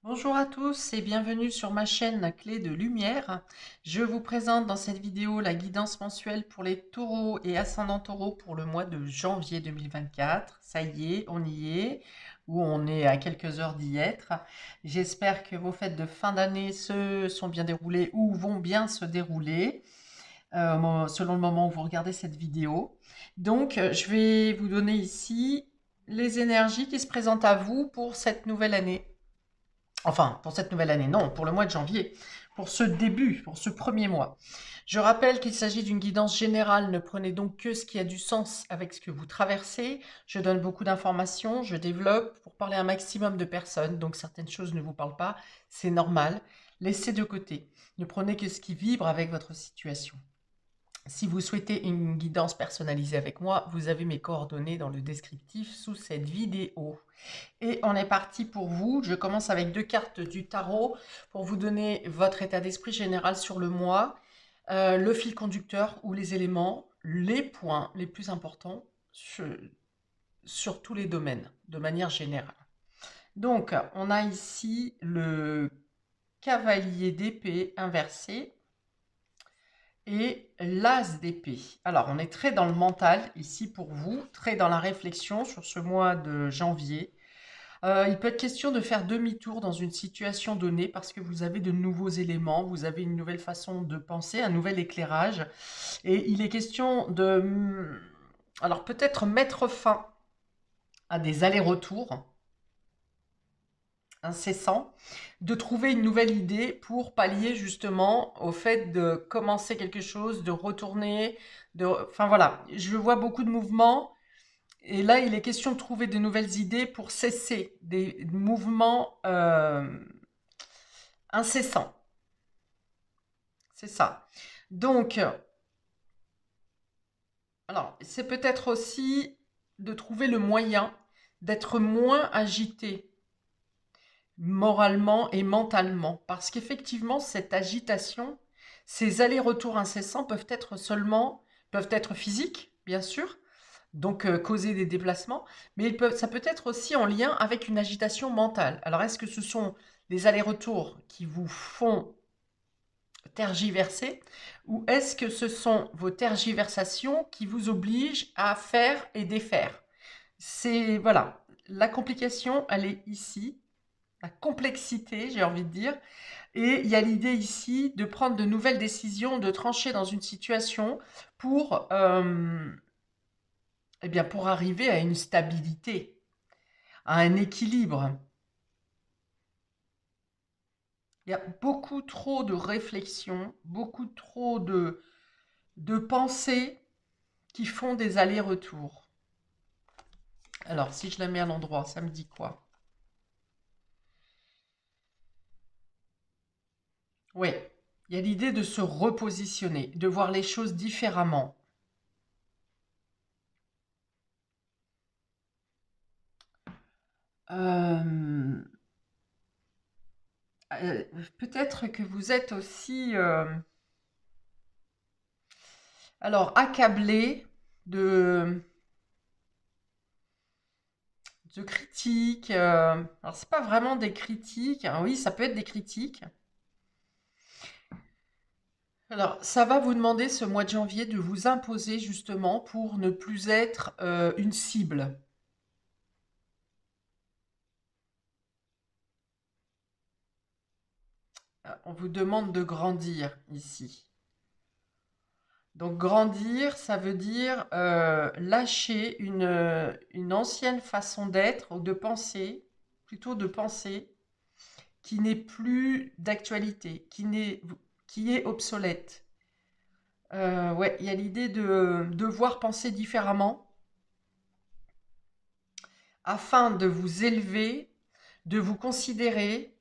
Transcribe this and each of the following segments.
Bonjour à tous et bienvenue sur ma chaîne Clé de Lumière. Je vous présente dans cette vidéo la guidance mensuelle pour les taureaux et ascendants taureaux pour le mois de janvier 2024. Ça y est, on y est, ou on est à quelques heures d'y être. J'espère que vos fêtes de fin d'année se sont bien déroulées ou vont bien se dérouler selon le moment où vous regardez cette vidéo. Donc, je vais vous donner ici les énergies qui se présentent à vous pour cette nouvelle année. Enfin, pour cette nouvelle année, non, pour le mois de janvier, pour ce début, pour ce premier mois. Je rappelle qu'il s'agit d'une guidance générale, ne prenez donc que ce qui a du sens avec ce que vous traversez. Je donne beaucoup d'informations, je développe pour parler à un maximum de personnes, donc certaines choses ne vous parlent pas, c'est normal. Laissez de côté, ne prenez que ce qui vibre avec votre situation. Si vous souhaitez une guidance personnalisée avec moi, vous avez mes coordonnées dans le descriptif sous cette vidéo. Et on est parti pour vous. Je commence avec deux cartes du tarot pour vous donner votre état d'esprit général sur le mois, le fil conducteur ou les éléments, les points les plus importants sur tous les domaines, de manière générale. Donc, on a ici le cavalier d'épée inversé et l'as d'épée. Alors, on est très dans le mental ici pour vous, très dans la réflexion sur ce mois de janvier. Il peut être question de faire demi-tour dans une situation donnée parce que vous avez de nouveaux éléments, vous avez une nouvelle façon de penser, un nouvel éclairage. Et il est question de, alors peut-être mettre fin à des allers-retours incessants, de trouver une nouvelle idée pour pallier justement au fait de commencer quelque chose, de retourner, enfin voilà, je vois beaucoup de mouvements. Et là, il est question de trouver de nouvelles idées pour cesser des mouvements incessants. C'est ça. Donc, alors, c'est peut-être aussi de trouver le moyen d'être moins agité moralement et mentalement. Parce qu'effectivement, cette agitation, ces allers-retours incessants peuvent être physiques, bien sûr, donc causer des déplacements, mais ça peut être aussi en lien avec une agitation mentale. Alors, est-ce que ce sont les allers-retours qui vous font tergiverser ou est-ce que ce sont vos tergiversations qui vous obligent à faire et défaire? C'est, voilà, la complication, elle est ici, la complexité, j'ai envie de dire, et il y a l'idée ici de prendre de nouvelles décisions, de trancher dans une situation pour, eh bien, pour arriver à une stabilité, à un équilibre. Il y a beaucoup trop de réflexions, beaucoup trop de pensées qui font des allers-retours. Alors, si je la mets à l'endroit, ça me dit quoi? Oui, il y a l'idée de se repositionner, de voir les choses différemment. Euh, euh, Peut-être que vous êtes aussi, alors, accablé de, de critiques. Alors, c'est pas vraiment des critiques, hein. Oui, ça peut être des critiques. Alors, ça va vous demander ce mois de janvier de vous imposer justement pour ne plus être une cible. On vous demande de grandir ici. Donc grandir, ça veut dire lâcher une ancienne façon d'être ou de penser, plutôt de penser, qui n'est plus d'actualité, qui est obsolète. Ouais, il y a l'idée de devoir penser différemment afin de vous élever, de vous considérer,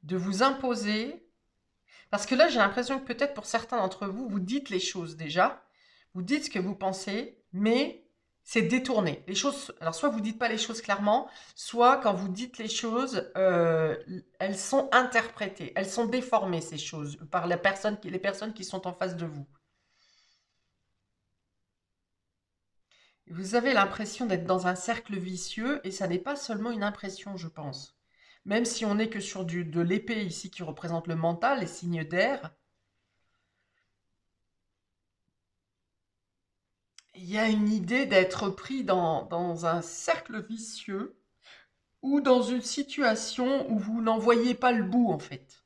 de vous imposer. Parce que là, j'ai l'impression que peut-être pour certains d'entre vous, vous dites les choses déjà, vous dites ce que vous pensez, mais c'est détourné. Les choses, alors soit vous dites pas les choses clairement, soit quand vous dites les choses, elles sont interprétées, elles sont déformées ces choses par les personnes qui sont en face de vous. Vous avez l'impression d'être dans un cercle vicieux et ça n'est pas seulement une impression, je pense. Même si on n'est que sur de l'épée ici qui représente le mental, les signes d'air, il y a une idée d'être pris dans un cercle vicieux ou dans une situation où vous n'en voyez pas le bout en fait.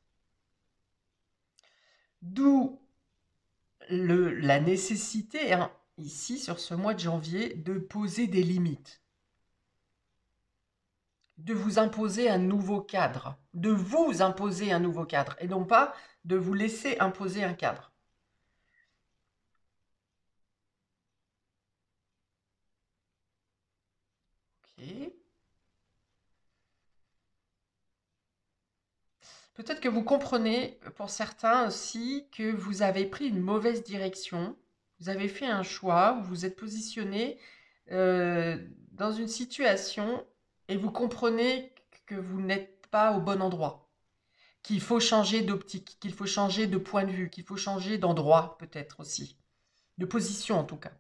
D'où la nécessité, hein, ici sur ce mois de janvier, de poser des limites, de vous imposer un nouveau cadre, de vous imposer un nouveau cadre et non pas de vous laisser imposer un cadre. Ok. Peut-être que vous comprenez, pour certains aussi, que vous avez pris une mauvaise direction, vous avez fait un choix, vous vous êtes positionné euh, dans une situation et vous comprenez que vous n'êtes pas au bon endroit, qu'il faut changer d'optique, qu'il faut changer de point de vue, qu'il faut changer d'endroit peut-être aussi, de position en tout cas.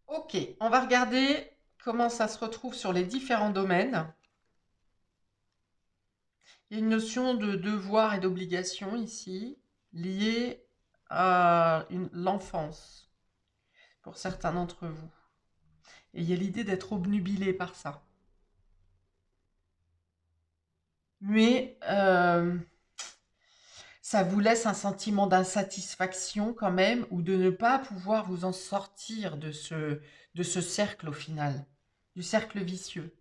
Ok, on va regarder comment ça se retrouve sur les différents domaines. Il y a une notion de devoir et d'obligation ici, liée à l'enfance, pour certains d'entre vous. Et il y a l'idée d'être obnubilé par ça. Mais ça vous laisse un sentiment d'insatisfaction quand même, ou de ne pas pouvoir vous en sortir de ce cercle au final, du cercle vicieux,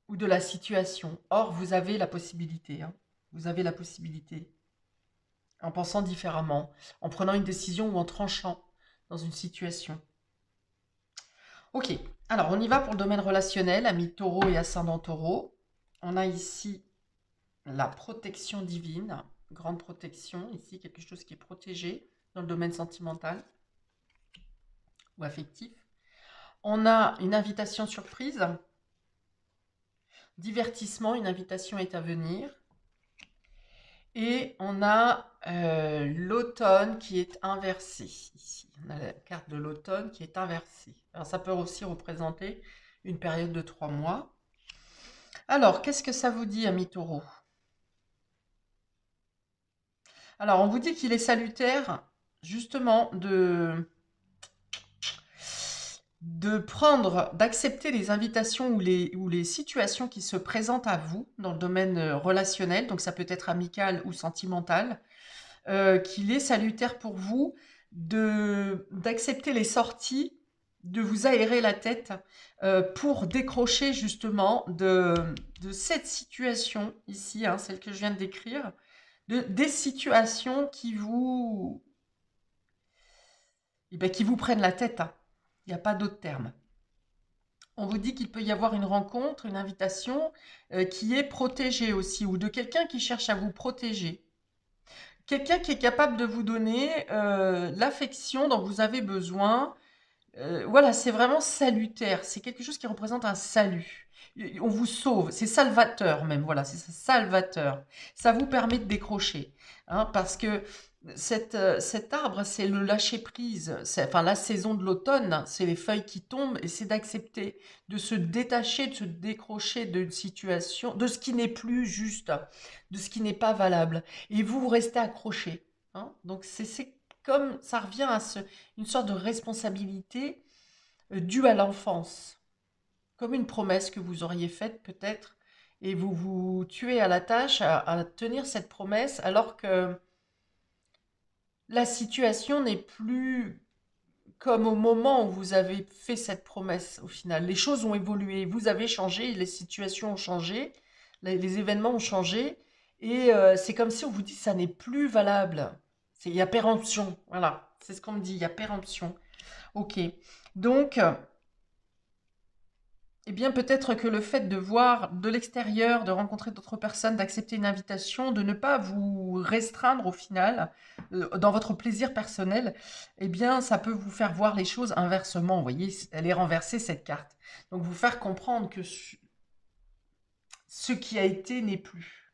ou de la situation. Or, vous avez la possibilité, hein. Vous avez la possibilité, en pensant différemment, en prenant une décision ou en tranchant dans une situation. Ok, alors on y va pour le domaine relationnel, ami taureau et ascendant taureau. On a ici la protection divine, grande protection, ici quelque chose qui est protégé dans le domaine sentimental ou affectif. On a une invitation surprise, divertissement, une invitation est à venir. Et on a l'automne qui est inversé ici. On a la carte de l'automne qui est inversée. Alors ça peut aussi représenter une période de 3 mois. Alors, qu'est-ce que ça vous dit, ami taureau? Alors, on vous dit qu'il est salutaire justement de prendre, d'accepter les invitations ou les situations qui se présentent à vous dans le domaine relationnel, donc ça peut être amical ou sentimental, qu'il est salutaire pour vous d'accepter les sorties, de vous aérer la tête pour décrocher justement de cette situation ici, hein, celle que je viens de décrire, des situations qui vous prennent la tête, hein. Il n'y a pas d'autre terme. On vous dit qu'il peut y avoir une rencontre, une invitation qui est protégée aussi, ou de quelqu'un qui cherche à vous protéger. Quelqu'un qui est capable de vous donner l'affection dont vous avez besoin. Voilà, c'est vraiment salutaire. C'est quelque chose qui représente un salut. On vous sauve. C'est salvateur même. Voilà, c'est salvateur. Ça vous permet de décrocher, hein, parce que cet arbre, c'est le lâcher prise. Enfin, la saison de l'automne, c'est les feuilles qui tombent et c'est d'accepter, de se détacher, de se décrocher d'une situation, de ce qui n'est plus juste, de ce qui n'est pas valable. Et vous restez accroché, hein. Donc c'est comme ça revient à une sorte de responsabilité due à l'enfance, comme une promesse que vous auriez faite peut-être, et vous vous tuez à la tâche à tenir cette promesse alors que la situation n'est plus comme au moment où vous avez fait cette promesse au final. Les choses ont évolué, vous avez changé, les situations ont changé, les événements ont changé, et c'est comme si on vous dit ça n'est plus valable. Il y a péremption, voilà, c'est ce qu'on me dit, il y a péremption. Ok, donc, eh bien peut-être que le fait de voir de l'extérieur, de rencontrer d'autres personnes, d'accepter une invitation, de ne pas vous restreindre au final dans votre plaisir personnel, eh bien ça peut vous faire voir les choses inversement. Vous voyez, elle est renversée cette carte. Donc vous faire comprendre que ce qui a été n'est plus.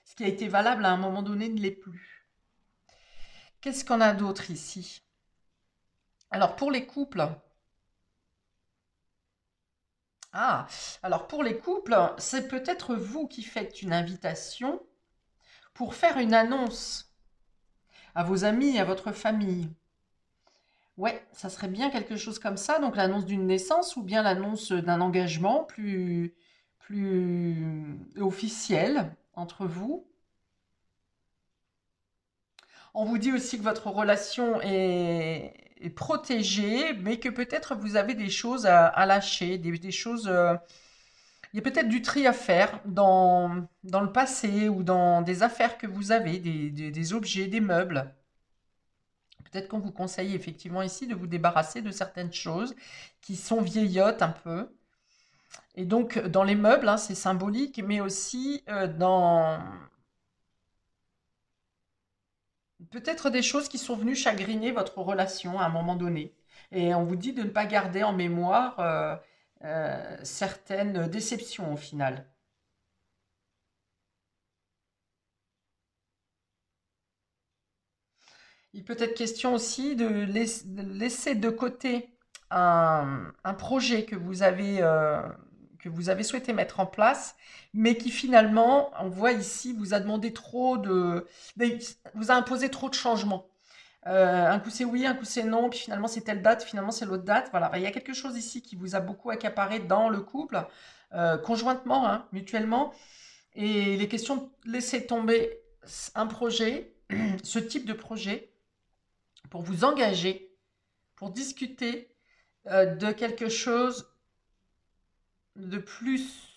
Ce qui a été valable à un moment donné ne l'est plus. Qu'est-ce qu'on a d'autre ici? Alors pour les couples, ah, alors pour les couples, c'est peut-être vous qui faites une invitation pour faire une annonce à vos amis, à votre famille. Ouais, ça serait bien quelque chose comme ça, donc l'annonce d'une naissance ou bien l'annonce d'un engagement plus officiel entre vous. On vous dit aussi que votre relation est protégée, mais que peut-être vous avez des choses à lâcher, des choses. Il y a peut-être du tri à faire dans le passé ou dans des affaires que vous avez, des objets, des meubles. Peut-être qu'on vous conseille effectivement ici de vous débarrasser de certaines choses qui sont vieillottes un peu. Et donc, dans les meubles, hein, c'est symbolique, mais aussi dans peut-être des choses qui sont venues chagriner votre relation à un moment donné. Et on vous dit de ne pas garder en mémoire certaines déceptions au final. Il peut être question aussi de laisser de côté un projet que vous avez souhaité mettre en place, mais qui finalement, on voit ici, vous a demandé vous a imposé trop de changements. Un coup c'est oui, un coup c'est non, puis finalement c'est telle date, finalement c'est l'autre date. Voilà, il y a quelque chose ici qui vous a beaucoup accaparé dans le couple, conjointement, hein, mutuellement, et il est question de laisser tomber un projet, ce type de projet, pour vous engager, pour discuter de quelque chose de plus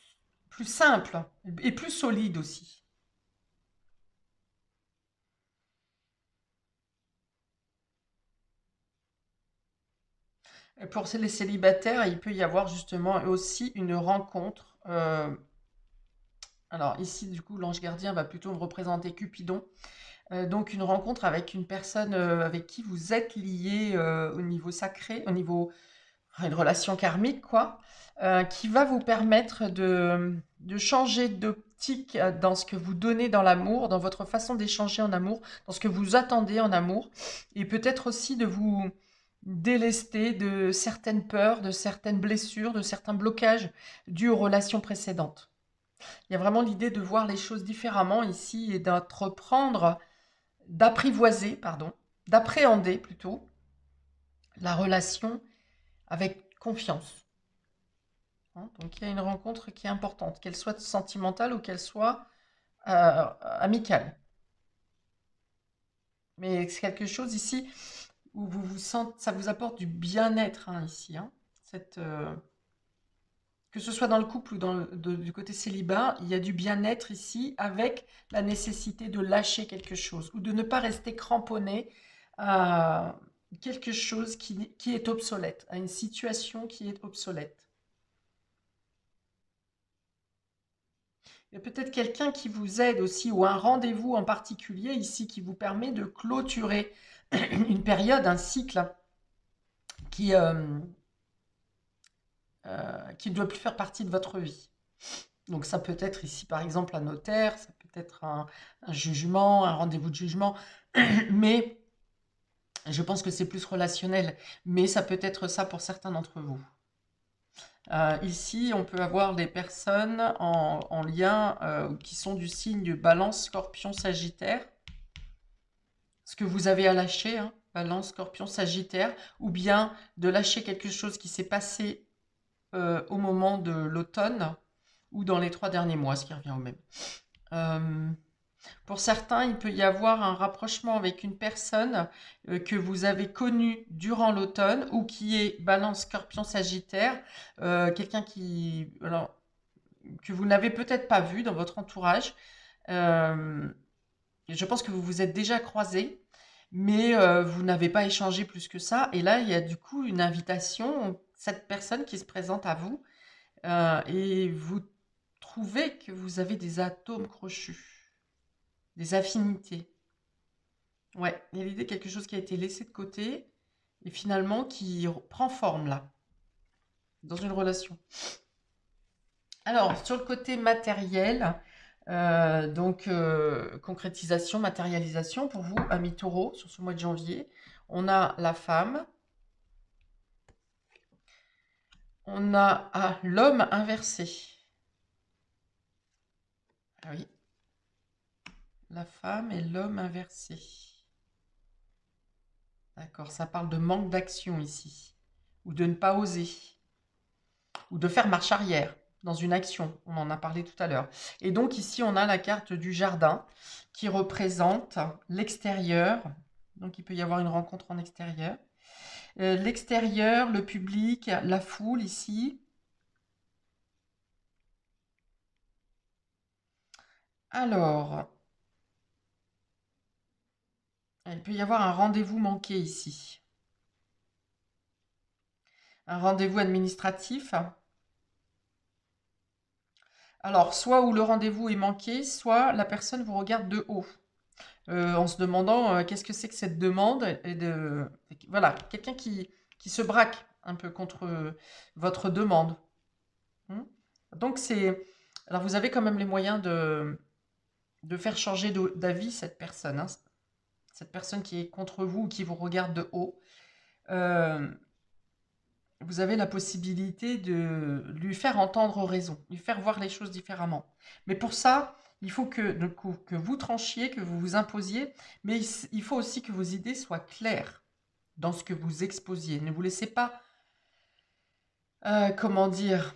simple et plus solide aussi. Et pour les célibataires, il peut y avoir justement aussi une rencontre. Alors ici, du coup, l'ange gardien va plutôt me représenter Cupidon. Donc une rencontre avec une personne avec qui vous êtes lié au niveau sacré, au niveau une relation karmique, quoi, qui va vous permettre de changer d'optique dans ce que vous donnez dans l'amour, dans votre façon d'échanger en amour, dans ce que vous attendez en amour, et peut-être aussi de vous délester de certaines peurs, de certaines blessures, de certains blocages dus aux relations précédentes. Il y a vraiment l'idée de voir les choses différemment ici et d'entreprendre, d'apprivoiser, pardon, d'appréhender plutôt la relation avec confiance. Hein. Donc il y a une rencontre qui est importante, qu'elle soit sentimentale ou qu'elle soit amicale. Mais c'est quelque chose ici où vous vous sentez, ça vous apporte du bien-être hein, ici. Hein. Cette, que ce soit dans le couple ou du côté célibat, il y a du bien-être ici avec la nécessité de lâcher quelque chose ou de ne pas rester cramponné à quelque chose qui est obsolète, à une situation qui est obsolète. Il y a peut-être quelqu'un qui vous aide aussi ou un rendez-vous en particulier ici qui vous permet de clôturer une période, un cycle qui, qui ne doit plus faire partie de votre vie. Donc ça peut être ici par exemple un notaire, ça peut être un jugement, un rendez-vous de jugement, mais je pense que c'est plus relationnel, mais ça peut être ça pour certains d'entre vous. Ici, on peut avoir des personnes en lien qui sont du signe de Balance, Scorpion, Sagittaire, ce que vous avez à lâcher, hein, Balance, Scorpion, Sagittaire, ou bien de lâcher quelque chose qui s'est passé au moment de l'automne ou dans les 3 derniers mois, ce qui revient au même. Euh, pour certains, il peut y avoir un rapprochement avec une personne que vous avez connue durant l'automne ou qui est Balance, Scorpion, Sagittaire, quelqu'un que vous n'avez peut-être pas vu dans votre entourage. Euh, je pense que vous vous êtes déjà croisés, mais vous n'avez pas échangé plus que ça. Et là, il y a du coup une invitation, cette personne qui se présente à vous, et vous trouvez que vous avez des atomes crochus, des affinités. Ouais, il y a l'idée de quelque chose qui a été laissé de côté et finalement qui prend forme là, dans une relation. Alors, sur le côté matériel, donc concrétisation, matérialisation pour vous, amis taureaux, sur ce mois de janvier, on a la femme, On a l'homme inversé. Ah oui. La femme et l'homme inversé. D'accord, ça parle de manque d'action ici. Ou de ne pas oser. Ou de faire marche arrière dans une action. On en a parlé tout à l'heure. Et donc ici, on a la carte du jardin qui représente l'extérieur. Donc il peut y avoir une rencontre en extérieur. L'extérieur, le public, la foule ici. Alors, il peut y avoir un rendez-vous manqué ici. Un rendez-vous administratif. Alors, soit où le rendez-vous est manqué, soit la personne vous regarde de haut, en se demandant qu'est-ce que c'est que cette demande. Voilà, quelqu'un qui se braque un peu contre votre demande. Hmm. Donc, alors, vous avez quand même les moyens de faire changer d'avis cette personne, hein, cette personne qui est contre vous ou qui vous regarde de haut. Euh, Vous avez la possibilité de lui faire entendre raison, lui faire voir les choses différemment. Mais pour ça, il faut que vous tranchiez, que vous vous imposiez, mais il faut aussi que vos idées soient claires dans ce que vous exposiez. Ne vous laissez pas, comment dire,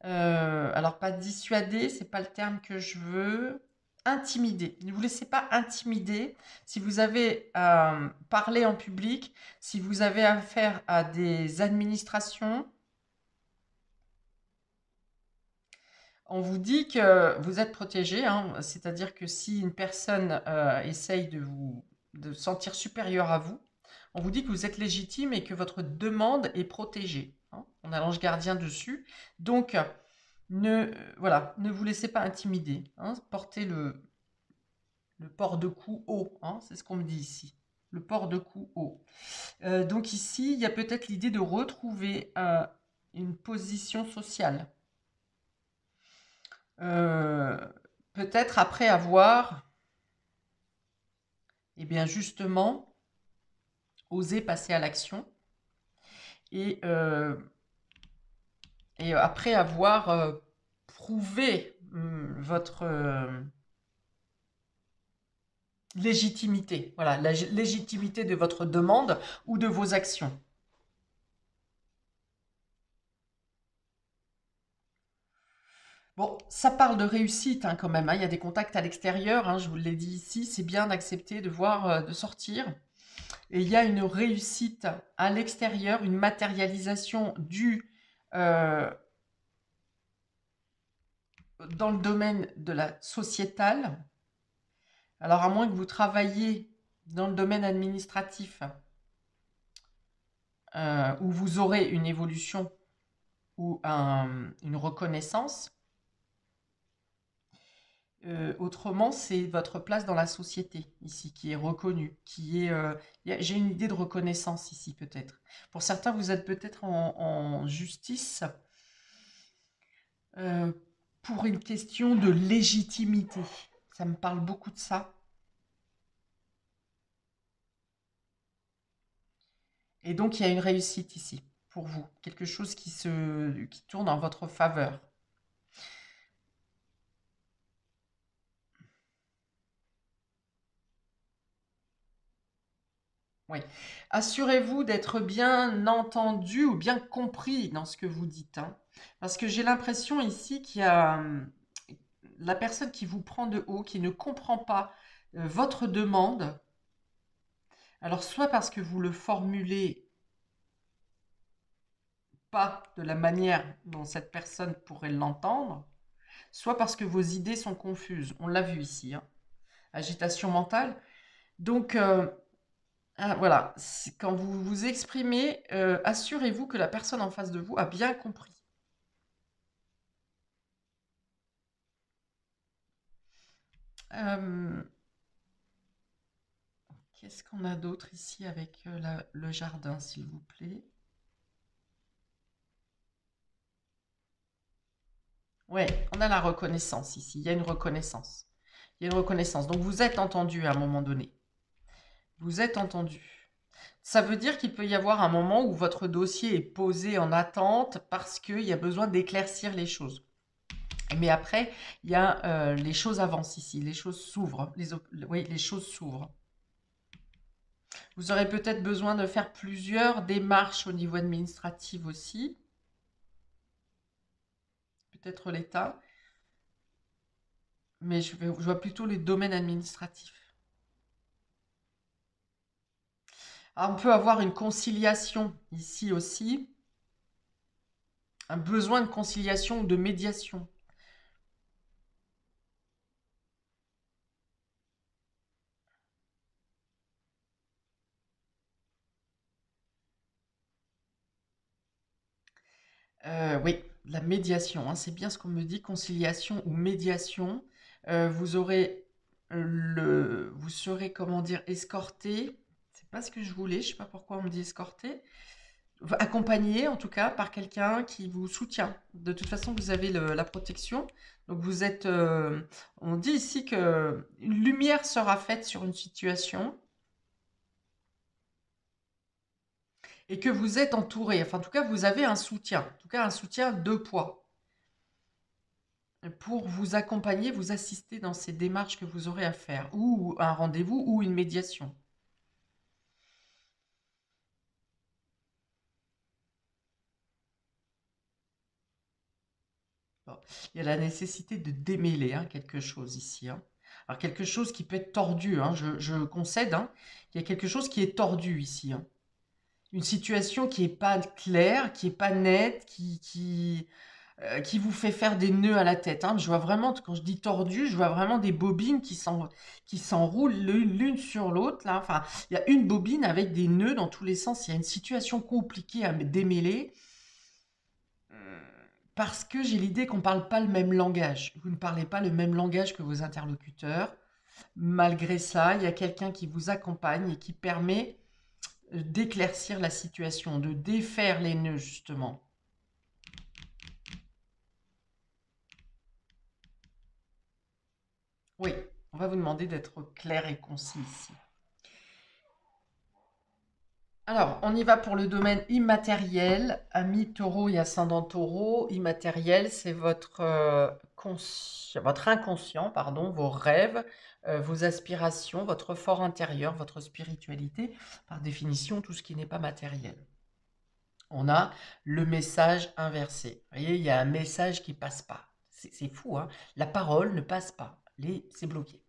alors pas dissuader, c'est pas le terme que je veux, intimider. Ne vous laissez pas intimider. Si vous avez à parler en public, si vous avez affaire à des administrations, on vous dit que vous êtes protégé, hein, c'est-à-dire que si une personne essaye de sentir supérieur à vous, on vous dit que vous êtes légitime et que votre demande est protégée, hein. On a l'ange gardien dessus. Donc, voilà, ne vous laissez pas intimider, hein. Portez le port de cou haut, hein, c'est ce qu'on me dit ici. Le port de cou haut. Donc ici, il y a peut-être l'idée de retrouver une position sociale. Euh, Peut-être après avoir, eh bien justement, osé passer à l'action et, euh, et après avoir prouvé votre légitimité, voilà, la légitimité de votre demande ou de vos actions. Bon, ça parle de réussite hein, quand même, hein. Il y a des contacts à l'extérieur, hein, je vous l'ai dit ici, c'est bien d'accepter de voir, de sortir. Et il y a une réussite à l'extérieur, une matérialisation due euh, dans le domaine de la sociétale. Alors, à moins que vous travailliez dans le domaine administratif, où vous aurez une évolution ou une reconnaissance. Autrement, c'est votre place dans la société ici qui est reconnue, j'ai une idée de reconnaissance ici peut-être. Pour certains, vous êtes peut-être en justice euh, pour une question de légitimité. Ça me parle beaucoup de ça. Et donc, il y a une réussite ici pour vous, quelque chose qui tourne en votre faveur. Oui. Assurez-vous d'être bien entendu ou bien compris dans ce que vous dites, hein. Parce que j'ai l'impression ici qu'il y a la personne qui vous prend de haut, qui ne comprend pas votre demande. Alors, soit parce que vous le formulez pas de la manière dont cette personne pourrait l'entendre, soit parce que vos idées sont confuses. On l'a vu ici, hein. Agitation mentale. Donc, voilà, quand vous vous exprimez, assurez-vous que la personne en face de vous a bien compris. Euh, Qu'est-ce qu'on a d'autre ici avec le jardin, s'il vous plaît? Ouais, on a la reconnaissance ici. Il y a une reconnaissance. Il y a une reconnaissance. Donc vous êtes entendu à un moment donné. Vous êtes entendu. Ça veut dire qu'il peut y avoir un moment où votre dossier est posé en attente parce qu'il y a besoin d'éclaircir les choses. Mais après, il y a les choses avancent ici, les choses s'ouvrent, oui, les choses s'ouvrent. Vous aurez peut-être besoin de faire plusieurs démarches au niveau administratif aussi, peut-être l'État, mais je vois plutôt les domaines administratifs. Ah, on peut avoir une conciliation ici aussi, un besoin de conciliation ou de médiation. Oui, la médiation, hein, c'est bien ce qu'on me dit, conciliation ou médiation. Vous aurez vous serez, comment dire, escorté. C'est pas ce que je voulais, je sais pas pourquoi on me dit escorté. Accompagné, en tout cas, par quelqu'un qui vous soutient. De toute façon, vous avez la protection. Donc vous êtes, on dit ici que une lumière sera faite sur une situation et que vous êtes entouré. Enfin, en tout cas, vous avez un soutien. En tout cas, un soutien de poids, pour vous accompagner, vous assister dans ces démarches que vous aurez à faire, ou un rendez-vous, ou une médiation. Bon. Il y a la nécessité de démêler, hein, quelque chose ici, hein. Alors quelque chose qui peut être tordu, hein, je concède, hein, il y a quelque chose qui est tordu ici, hein. Une situation qui n'est pas claire, qui n'est pas nette, qui vous fait faire des nœuds à la tête, hein. Je vois vraiment, quand je dis tordu, je vois vraiment des bobines qui s'enroulent l'une sur l'autre, là. Enfin, il y a une bobine avec des nœuds dans tous les sens. Il y a une situation compliquée à démêler, parce que j'ai l'idée qu'on ne parle pas le même langage. Vous ne parlez pas le même langage que vos interlocuteurs. Malgré ça, il y a quelqu'un qui vous accompagne et qui permet d'éclaircir la situation, de défaire les nœuds, justement. Oui, on va vous demander d'être clair et concis ici. Alors, on y va pour le domaine immatériel. Ami taureau et ascendant taureau. Immatériel, c'est votre inconscient, pardon, vos rêves, vos aspirations, votre fort intérieur, votre spiritualité. Par définition, tout ce qui n'est pas matériel. On a le message inversé. Vous voyez, il y a un message qui passe pas. C'est fou, hein? La parole ne passe pas. C'est bloqué.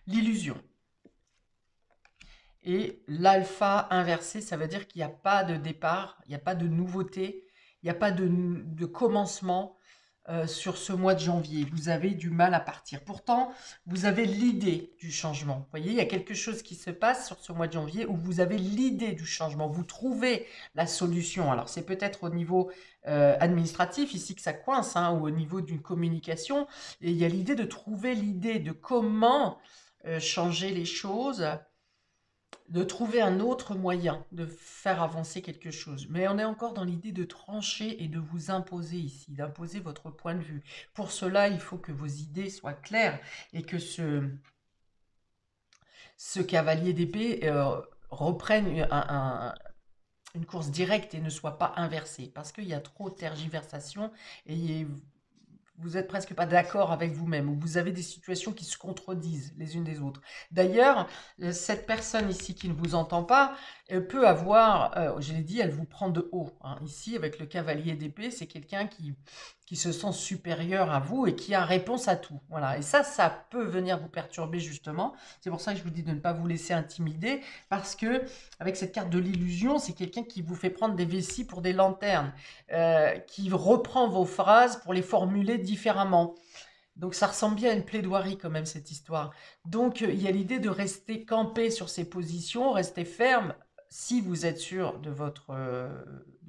L'illusion. Et l'alpha inversé, ça veut dire qu'il n'y a pas de départ, il n'y a pas de nouveauté, il n'y a pas de commencement sur ce mois de janvier. Vous avez du mal à partir. Pourtant, vous avez l'idée du changement. Vous voyez, il y a quelque chose qui se passe sur ce mois de janvier où vous avez l'idée du changement. Vous trouvez la solution. Alors, c'est peut-être au niveau administratif ici que ça coince, hein, ou au niveau d'une communication. Et il y a l'idée de trouver l'idée de comment changer les choses, de trouver un autre moyen de faire avancer quelque chose. Mais on est encore dans l'idée de trancher et de vous imposer ici, d'imposer votre point de vue. Pour cela, il faut que vos idées soient claires et que ce cavalier d'épée reprenne une course directe et ne soit pas inversé. Parce qu'il y a trop de tergiversation et vous n'êtes presque pas d'accord avec vous-même, ou vous avez des situations qui se contredisent les unes des autres. D'ailleurs, cette personne ici qui ne vous entend pas peut avoir, je l'ai dit, elle vous prend de haut, hein. Ici, avec le cavalier d'épée, c'est quelqu'un qui se sent supérieur à vous et qui a réponse à tout. Voilà. Et ça peut venir vous perturber justement. C'est pour ça que je vous dis de ne pas vous laisser intimider, parce que avec cette carte de l'illusion, c'est quelqu'un qui vous fait prendre des vessies pour des lanternes, qui reprend vos phrases pour les formuler différemment. Donc ça ressemble bien à une plaidoirie quand même, cette histoire. Donc il y a l'idée de rester campé sur ses positions, rester ferme si vous êtes sûr de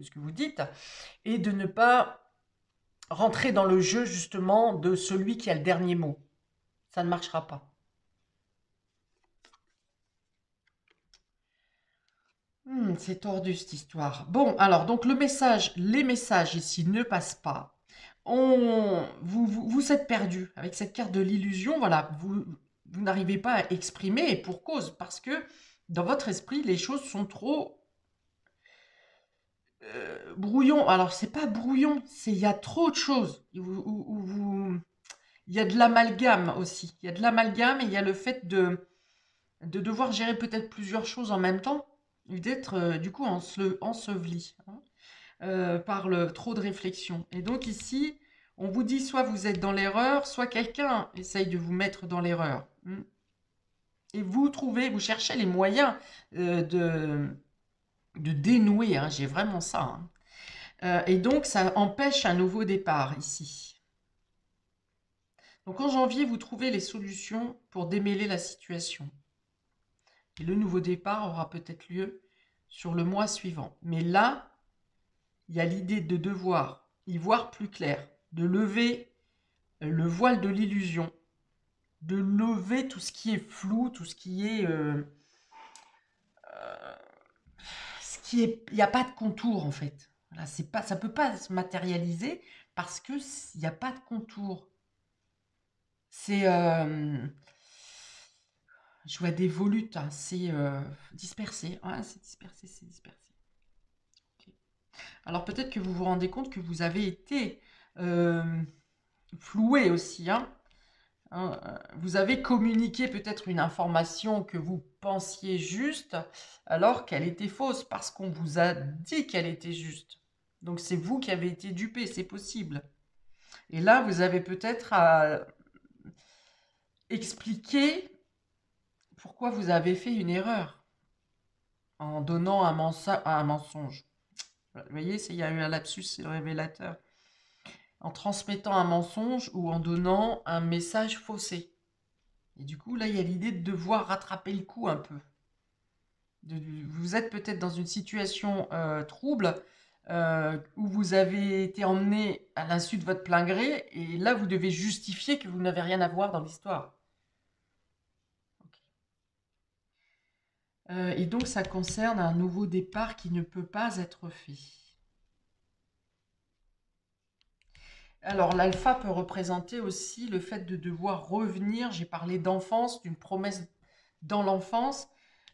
ce que vous dites, et de ne pas rentrer dans le jeu justement de celui qui a le dernier mot. Ça ne marchera pas. C'est tordu cette histoire. Bon, alors, donc les messages ici ne passent pas. Vous êtes perdu avec cette carte de l'illusion. Voilà, vous n'arrivez pas à exprimer, et pour cause, parce que Dans votre esprit, les choses sont trop brouillon. Alors, c'est pas brouillon, c'est il y a trop de choses. Il y a de l'amalgame aussi. Il y a de l'amalgame et il y a le fait de devoir gérer peut-être plusieurs choses en même temps et d'être du coup enseveli, hein, par trop de réflexion. Et donc ici, on vous dit soit vous êtes dans l'erreur, soit quelqu'un essaye de vous mettre dans l'erreur. Et vous cherchez les moyens de dénouer, hein, j'ai vraiment ça, hein. Et donc, ça empêche un nouveau départ ici. Donc, en janvier, vous trouvez les solutions pour démêler la situation. Et le nouveau départ aura peut-être lieu sur le mois suivant. Mais là, il y a l'idée de devoir y voir plus clair, de lever le voile de l'illusion, de lever tout ce qui est flou, tout il n'y a pas de contour en fait. Voilà, c'est pas, ça peut pas se matérialiser parce que il n'y a pas de contour. C'est, je vois des volutes, hein, c'est dispersé. Ouais, c'est dispersé, c'est dispersé. Ok. Alors peut-être que vous vous rendez compte que vous avez été euh, floué aussi, hein. Vous avez communiqué peut-être une information que vous pensiez juste alors qu'elle était fausse parce qu'on vous a dit qu'elle était juste. Donc c'est vous qui avez été dupé, c'est possible. Et là, vous avez peut-être à expliquer pourquoi vous avez fait une erreur en donnant un mensonge. Vous voyez, il y a eu un lapsus, c'est révélateur. En transmettant un mensonge ou en donnant un message faussé. Et du coup, là, il y a l'idée de devoir rattraper le coup un peu. Vous êtes peut-être dans une situation trouble où vous avez été emmené à l'insu de votre plein gré et là, vous devez justifier que vous n'avez rien à voir dans l'histoire. Ok. Et donc, ça concerne un nouveau départ qui ne peut pas être fait. Alors, l'alpha peut représenter aussi le fait de devoir revenir. J'ai parlé d'enfance, d'une promesse dans l'enfance.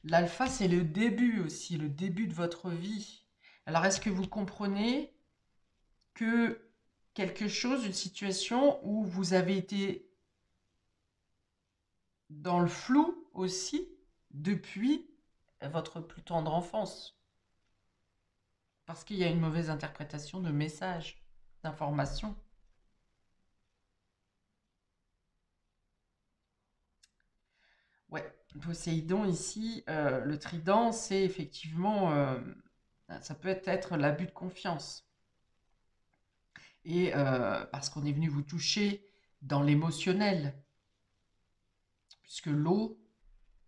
L'alpha, c'est le début aussi, le début de votre vie. Alors, est-ce que vous comprenez que quelque chose, une situation où vous avez été dans le flou aussi depuis votre plus tendre enfance? Parce qu'il y a une mauvaise interprétation de messages, d'informations. Ouais, Poséidon ici, le trident, c'est effectivement, ça peut être l'abus de confiance. Et parce qu'on est venu vous toucher dans l'émotionnel, puisque l'eau,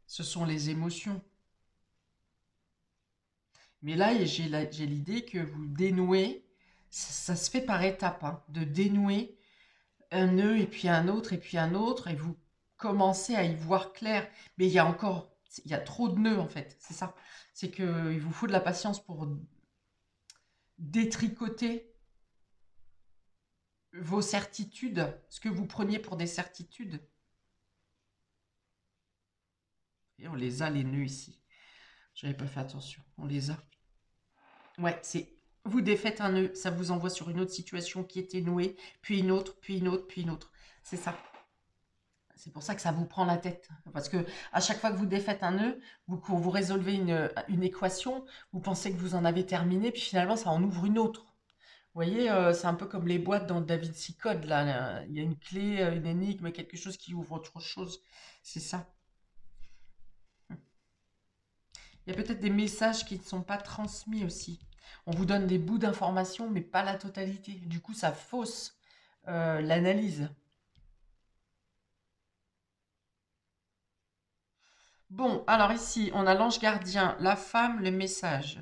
ce sont les émotions. Mais là, j'ai l'idée que vous dénouez, ça se fait par étapes, hein, de dénouer un nœud et puis un autre et puis un autre, et vous commencez à y voir clair. Mais il y a trop de nœuds en fait, c'est ça. C'est qu'il vous faut de la patience pour détricoter vos certitudes, ce que vous preniez pour des certitudes. Et on les a, les nœuds ici. J'avais pas fait attention, on les a. Ouais, vous défaites un nœud, ça vous envoie sur une autre situation qui était nouée, puis une autre, puis une autre, puis une autre. C'est ça. C'est pour ça que ça vous prend la tête. Parce que à chaque fois que vous défaites un nœud, quand vous résolvez une équation, vous pensez que vous en avez terminé, puis finalement, ça en ouvre une autre. Vous voyez, c'est un peu comme les boîtes dans Da Vinci Code, là. Il y a une clé, une énigme, quelque chose qui ouvre autre chose. C'est ça. Il y a peut-être des messages qui ne sont pas transmis aussi. On vous donne des bouts d'informations, mais pas la totalité. Du coup, ça fausse l'analyse. Bon, alors ici, on a l'ange gardien, la femme, le message.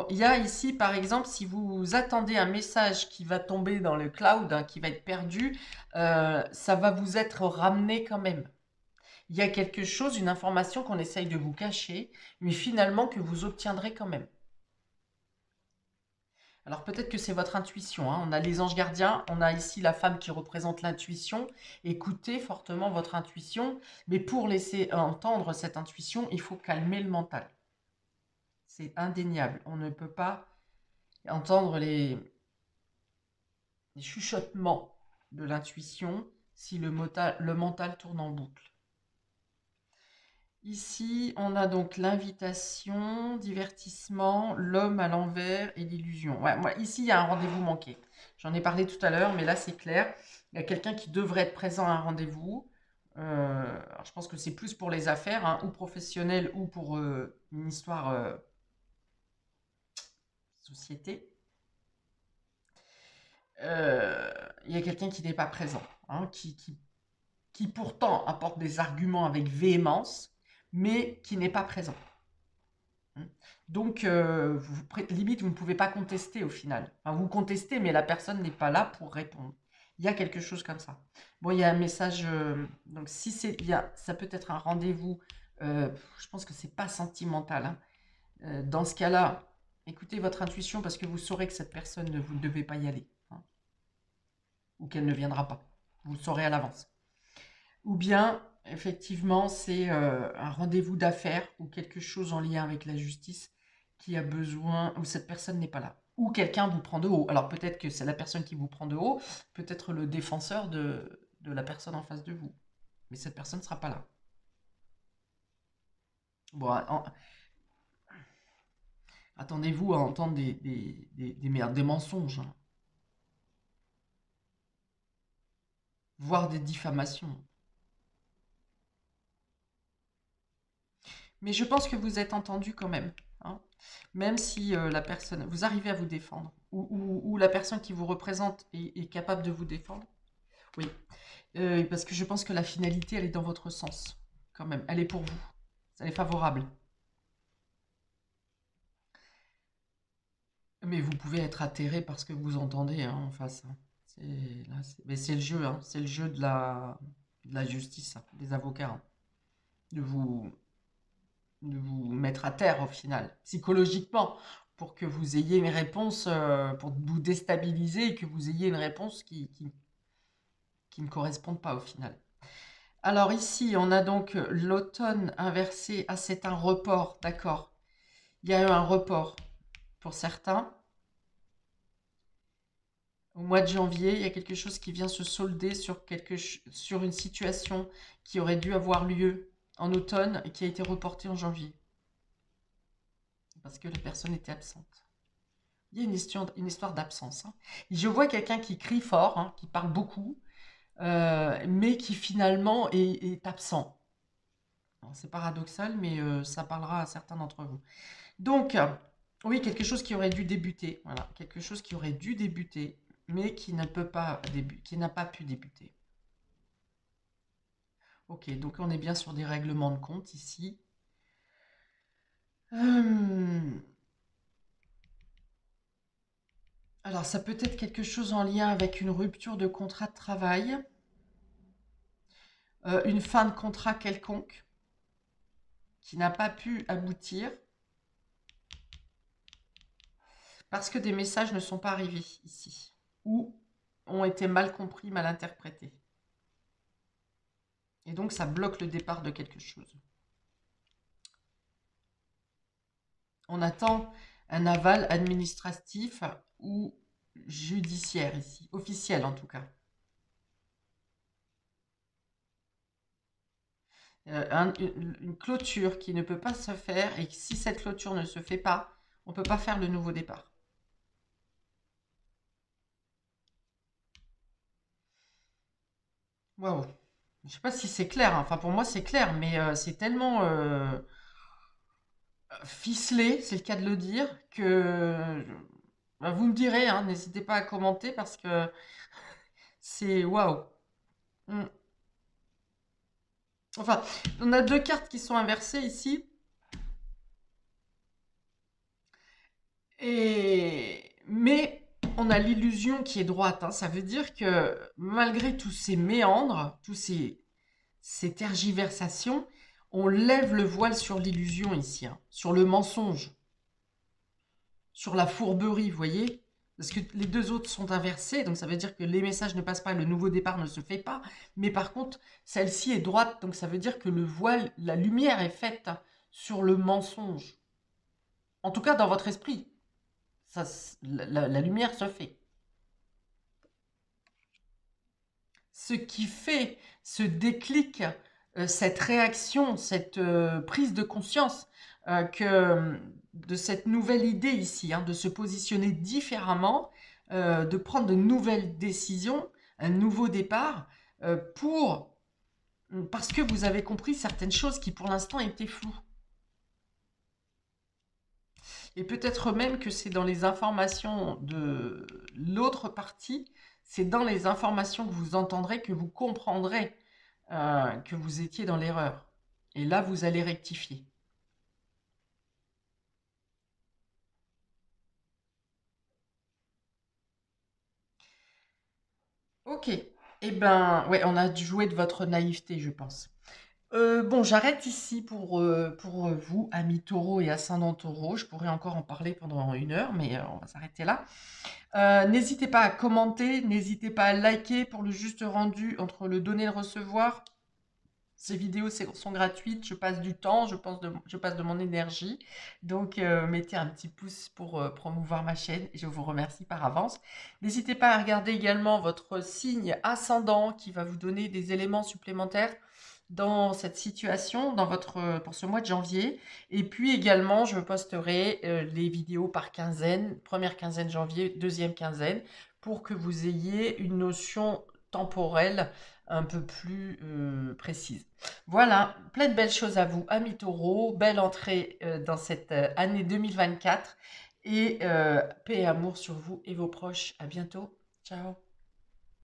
Il y a ici, par exemple, si vous attendez un message qui va tomber dans le cloud, hein, qui va être perdu, ça va vous être ramené quand même. Il y a quelque chose, une information qu'on essaye de vous cacher, mais finalement que vous obtiendrez quand même. Alors peut-être que c'est votre intuition, hein. On a les anges gardiens, on a ici la femme qui représente l'intuition. Écoutez fortement votre intuition, mais pour laisser entendre cette intuition, il faut calmer le mental. C'est indéniable. On ne peut pas entendre les chuchotements de l'intuition si le mental tourne en boucle. Ici, on a donc l'invitation, divertissement, l'homme à l'envers et l'illusion. Ouais, moi, ici, il y a un rendez-vous manqué. J'en ai parlé tout à l'heure, mais là, c'est clair. Il y a quelqu'un qui devrait être présent à un rendez-vous. Alors, je pense que c'est plus pour les affaires, hein, ou professionnelles, ou pour une histoire société. Il y a quelqu'un qui n'est pas présent, hein, qui pourtant apporte des arguments avec véhémence, mais qui n'est pas présent. Donc, limite, vous ne pouvez pas contester au final. Enfin, vous contestez, mais la personne n'est pas là pour répondre. Il y a quelque chose comme ça. Bon, il y a un message. Donc, si c'est, ça peut être un rendez-vous. Je pense que c'est pas sentimental, hein. Dans ce cas-là, écoutez votre intuition parce que vous saurez que cette personne, vous ne devez pas y aller, hein, ou qu'elle ne viendra pas. Vous le saurez à l'avance. Ou bien, effectivement, c'est un rendez-vous d'affaires ou quelque chose en lien avec la justice qui a besoin, où cette personne n'est pas là. Ou quelqu'un vous prend de haut. Alors peut-être que c'est la personne qui vous prend de haut, peut-être le défenseur de la personne en face de vous. Mais cette personne ne sera pas là. Bon, attendez-vous à entendre des mensonges, hein, voire des diffamations. Mais je pense que vous êtes entendu quand même, hein. Même si la personne, vous arrivez à vous défendre, ou la personne qui vous représente est capable de vous défendre. Oui. Parce que je pense que la finalité, elle est dans votre sens, quand même. Elle est pour vous. Elle est favorable. Mais vous pouvez être atterré par ce que vous entendez, hein, en face, hein. Mais c'est le jeu, hein. C'est le jeu de la justice, hein, des avocats, hein. De vous, de vous mettre à terre au final, psychologiquement, pour que vous ayez une réponse, pour vous déstabiliser et que vous ayez une réponse qui ne corresponde pas au final. Alors ici, on a donc l'automne inversé. Ah, c'est un report, d'accord. Il y a eu un report pour certains. Au mois de janvier, il y a quelque chose qui vient se solder sur une situation qui aurait dû avoir lieu en automne et qui a été reportée en janvier. Parce que la personne était absente. Il y a une histoire d'absence, hein. Je vois quelqu'un qui crie fort, hein, qui parle beaucoup, mais qui finalement est absent. C'est paradoxal, mais ça parlera à certains d'entre vous. Donc, oui, quelque chose qui aurait dû débuter. Voilà, quelque chose qui aurait dû débuter, mais qui ne peut pas qui n'a pas pu débuter. Ok, donc on est bien sur des règlements de compte ici. Alors, ça peut être quelque chose en lien avec une rupture de contrat de travail, une fin de contrat quelconque qui n'a pas pu aboutir parce que des messages ne sont pas arrivés ici ou ont été mal compris, mal interprétés. Et donc, ça bloque le départ de quelque chose. On attend un aval administratif ou judiciaire ici, officiel en tout cas. Une clôture qui ne peut pas se faire et si cette clôture ne se fait pas, on ne peut pas faire le nouveau départ. Waouh. Je ne sais pas si c'est clair, hein. Enfin, pour moi, c'est clair, mais c'est tellement ficelé, c'est le cas de le dire, que bah, vous me direz, hein, n'hésitez pas à commenter parce que c'est waouh. Mm. Enfin, on a deux cartes qui sont inversées ici. Mais on a l'illusion qui est droite, hein. Ça veut dire que malgré tous ces méandres, ces tergiversations, on lève le voile sur l'illusion ici, hein, sur le mensonge, sur la fourberie, vous voyez. Parce que les deux autres sont inversés, donc ça veut dire que les messages ne passent pas, le nouveau départ ne se fait pas. Mais par contre, celle-ci est droite, donc ça veut dire que le voile, la lumière est faite sur le mensonge. En tout cas, dans votre esprit, ça, la lumière se fait. Ce qui fait ce déclic, cette réaction, cette prise de conscience de cette nouvelle idée ici, hein, de se positionner différemment, de prendre de nouvelles décisions, un nouveau départ, pour parce que vous avez compris certaines choses qui pour l'instant étaient floues. Et peut-être même que c'est dans les informations de l'autre partie, c'est dans les informations que vous entendrez que vous comprendrez que vous étiez dans l'erreur. Et là, vous allez rectifier. Ok. Eh ben, ouais, on a joué de votre naïveté, je pense. Bon, j'arrête ici pour vous, amis taureaux et ascendant taureau. Je pourrais encore en parler pendant 1 heure, mais on va s'arrêter là. N'hésitez pas à commenter, n'hésitez pas à liker pour le juste rendu entre le donner et le recevoir. Ces vidéos sont gratuites, je passe du temps, je passe de mon énergie. Donc, mettez un petit pouce pour promouvoir ma chaîne et je vous remercie par avance. N'hésitez pas à regarder également votre signe ascendant qui va vous donner des éléments supplémentaires dans cette situation, pour ce mois de janvier. Et puis également, je posterai les vidéos par quinzaine, première quinzaine janvier, deuxième quinzaine, pour que vous ayez une notion temporelle un peu plus précise. Voilà, plein de belles choses à vous, amis taureaux. Belle entrée dans cette année 2024. Et paix et amour sur vous et vos proches. À bientôt. Ciao.